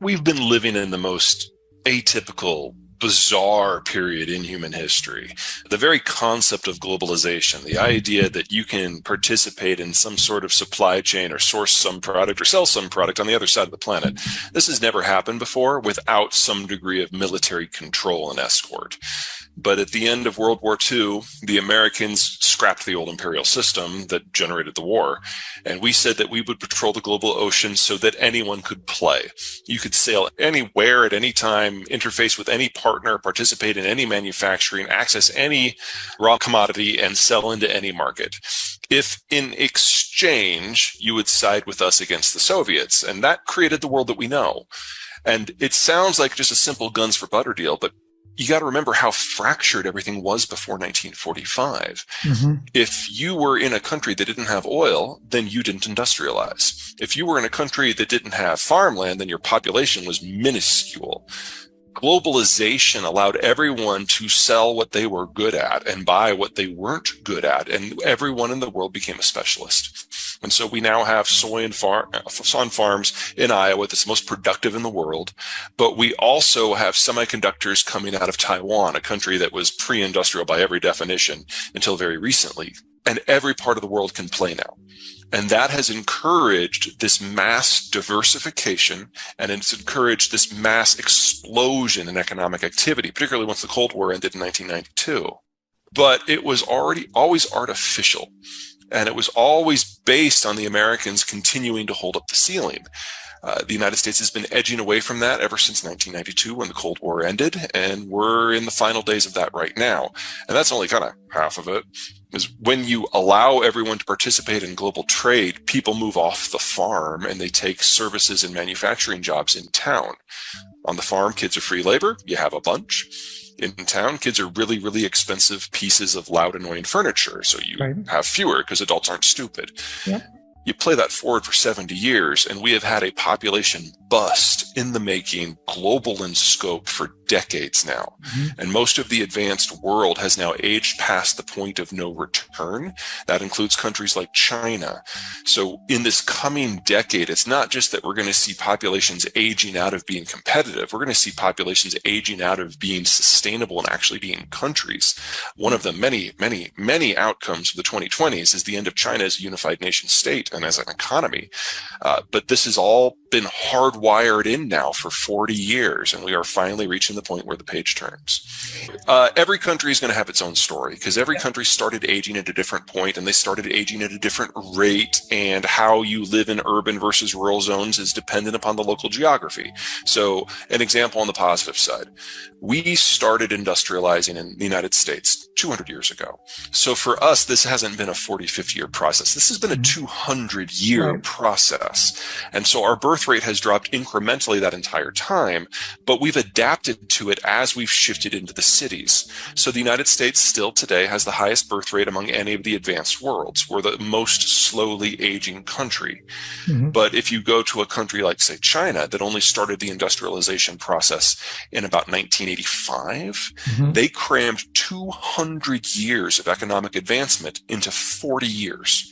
We've been living in the most atypical, bizarre period in human history. The very concept of globalization, the idea that you can participate in some sort of supply chain or source some product or sell some product on the other side of the planet, this has never happened before without some degree of military control and escort. But at the end of World War II, the Americans scrapped the old imperial system that generated the war. And we said that we would patrol the global ocean so that anyone could play. You could sail anywhere at any time, interface with any partner, participate in any manufacturing, access any raw commodity, and sell into any market. If in exchange, you would side with us against the Soviets. And that created the world that we know. And it sounds like just a simple guns for butter deal, but you got to remember how fractured everything was before 1945. If you were in a country that didn't have oil, then you didn't industrialize. If you were in a country that didn't have farmland, then your population was minuscule. Globalization allowed everyone to sell what they were good at and buy what they weren't good at, and everyone in the world became a specialist. And so we now have soy on farms in Iowa that's most productive in the world, but we also have semiconductors coming out of Taiwan, a country that was pre-industrial by every definition until very recently, and every part of the world can play now. And that has encouraged this mass diversification, and it's encouraged this mass explosion in economic activity, particularly once the Cold War ended in 1992. But it was always artificial, and it was always based on the Americans continuing to hold up the ceiling. The United States has been edging away from that ever since 1992 when the Cold War ended, and we're in the final days of that right now. And that's only kind of half of it. Is when you allow everyone to participate in global trade, people move off the farm and they take services and manufacturing jobs in town. On the farm, kids are free labor. You have a bunch. In town, kids are really, really expensive pieces of loud, annoying furniture. So you have fewer because adults aren't stupid. Yep. You play that forward for 70 years, and we have had a population bust in the making, global in scope for decades now. And most of the advanced world has now aged past the point of no return. That includes countries like China. So in this coming decade, it's not just that we're going to see populations aging out of being competitive. We're going to see populations aging out of being sustainable and actually being countries. One of the many, many, many outcomes of the 2020s is the end of China as a unified nation state and as an economy. But this has all been hardwired in now for 40 years, and we are finally reaching the point where the page turns. Every country is going to have its own story because every country started aging at a different point, and they started aging at a different rate, and how you live in urban versus rural zones is dependent upon the local geography. So an example on the positive side, we started industrializing in the United States 200 years ago. So for us, this hasn't been a 40, 50-year process. This has been a 200-year process. And so our birth rate has dropped incrementally that entire time, but we've adapted to it as we've shifted into the cities. So the United States still today has the highest birth rate among any of the advanced worlds. We're the most slowly aging country. But if you go to a country like, say, China, that only started the industrialization process in about 1985, they crammed 200 years of economic advancement into 40 years.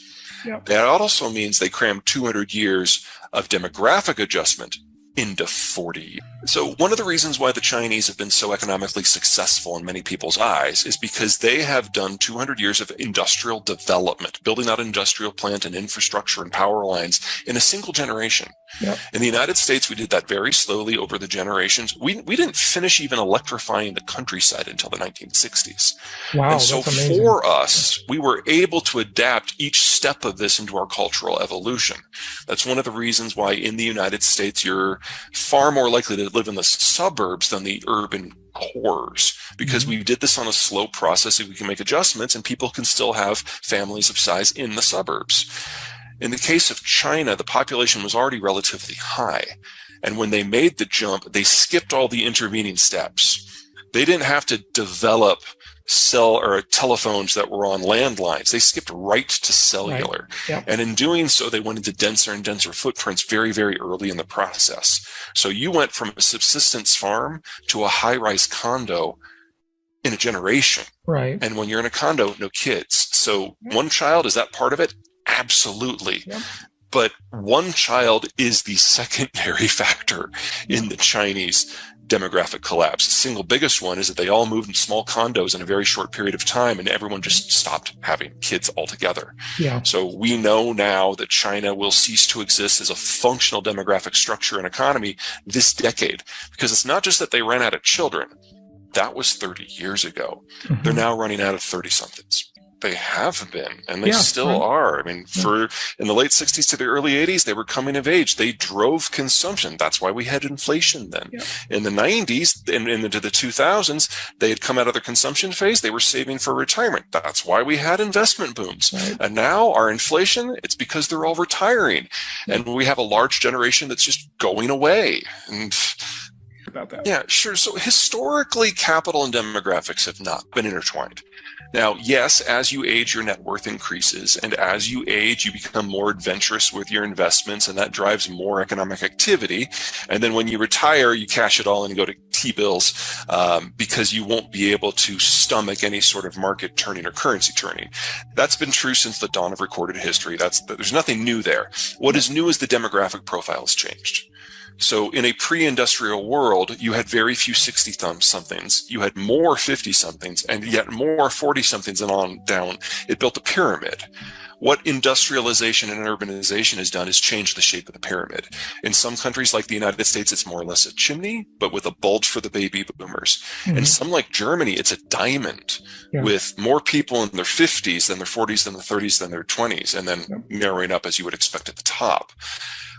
That also means they crammed 200 years of demographic adjustment into 40. So one of the reasons why the Chinese have been so economically successful in many people's eyes is because they have done 200 years of industrial development, building out industrial plant and infrastructure and power lines in a single generation. In the United States, we did that very slowly over the generations. We didn't finish even electrifying the countryside until the 1960s. And so for us, we were able to adapt each step of this into our cultural evolution. That's one of the reasons why in the United States, you're far more likely to live in the suburbs than the urban cores, because we did this on a slow process. We can make adjustments and people can still have families of size in the suburbs. In the case of China, the population was already relatively high. And when they made the jump, they skipped all the intervening steps. They didn't have to develop telephones that were on landlines. They skipped right to cellular. And in doing so, they went into denser and denser footprints very, very early in the process. So you went from a subsistence farm to a high-rise condo in a generation. And when you're in a condo, no kids. So one child, is that part of it? Absolutely. But one child is the secondary factor in the Chinese demographic collapse. The single biggest one is that they all moved in small condos in a very short period of time, and everyone just stopped having kids altogether. Yeah. So we know now that China will cease to exist as a functional demographic structure and economy this decade, because it's not just that they ran out of children. That was 30 years ago. Mm-hmm. They're now running out of 30-somethings. They have been, and they still are. I mean, in the late 60s to the early 80s, they were coming of age. They drove consumption. That's why we had inflation then. Yeah. In the 90s and into the 2000s, they had come out of their consumption phase. They were saving for retirement. That's why we had investment booms. Right. And now our inflation, it's because they're all retiring. And we have a large generation that's just going away. And about that. Yeah, sure. So historically, capital and demographics have not been intertwined. Now, yes, as you age, your net worth increases. And as you age, you become more adventurous with your investments, and that drives more economic activity. And then when you retire, you cash it all and go to T-bills because you won't be able to stomach any sort of market turning or currency turning. That's been true since the dawn of recorded history. There's nothing new there. What is new is the demographic profile has changed. So in a pre-industrial world, you had very few 60-somethings. You had more 50-somethings and yet more 40-somethings and on down. It built a pyramid. What industrialization and urbanization has done is change the shape of the pyramid. In some countries like the United States, it's more or less a chimney, but with a bulge for the baby boomers. Mm-hmm. And some like Germany, it's a diamond with more people in their 50s than their 40s than their 30s than their 20s, and then narrowing up as you would expect at the top.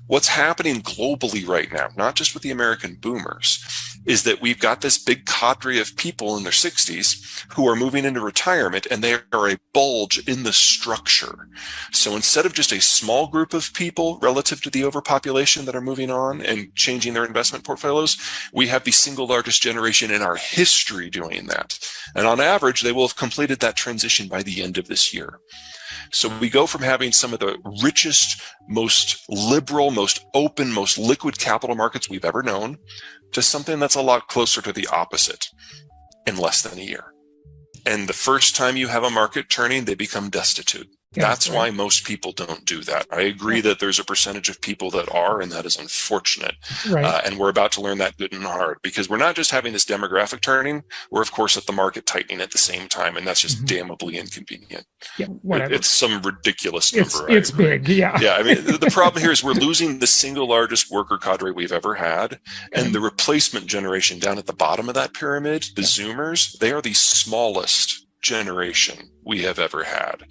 What's happening globally right now, not just with the American boomers, is that we've got this big cadre of people in their 60s who are moving into retirement, and they are a bulge in the structure. So instead of just a small group of people relative to the overpopulation that are moving on and changing their investment portfolios, we have the single largest generation in our history doing that. And on average, they will have completed that transition by the end of this year. So we go from having some of the richest, most liberal, most open, most liquid capital markets we've ever known to something that's a lot closer to the opposite in less than a year. And the first time you have a market turning, they become destitute. That's why most people don't do that. I agree that there's a percentage of people that are, and that is unfortunate. And we're about to learn that good and hard, because we're not just having this demographic turning. We're, of course, at the market tightening at the same time, and that's just damnably inconvenient. It's some ridiculous number. It's big, Yeah, I mean, the problem here is we're losing the single largest worker cadre we've ever had, and the replacement generation down at the bottom of that pyramid, the Zoomers, they are the smallest generation we have ever had.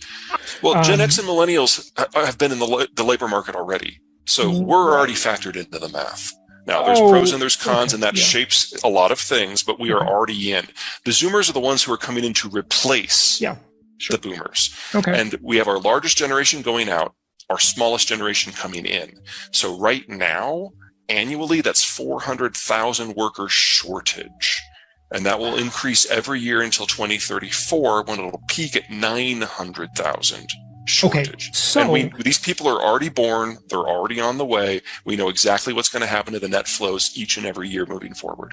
Well, Gen X and millennials have been in the labor market already. So we're already factored into the math. Now, there's pros and there's cons, and that shapes a lot of things, but we are already in. The Zoomers are the ones who are coming in to replace the boomers. And we have our largest generation going out, our smallest generation coming in. So right now, annually, that's 400,000 worker shortage. And that will increase every year until 2034, when it'll peak at 900,000 shortage. So and these people are already born. They're already on the way. We know exactly what's going to happen to the net flows each and every year moving forward.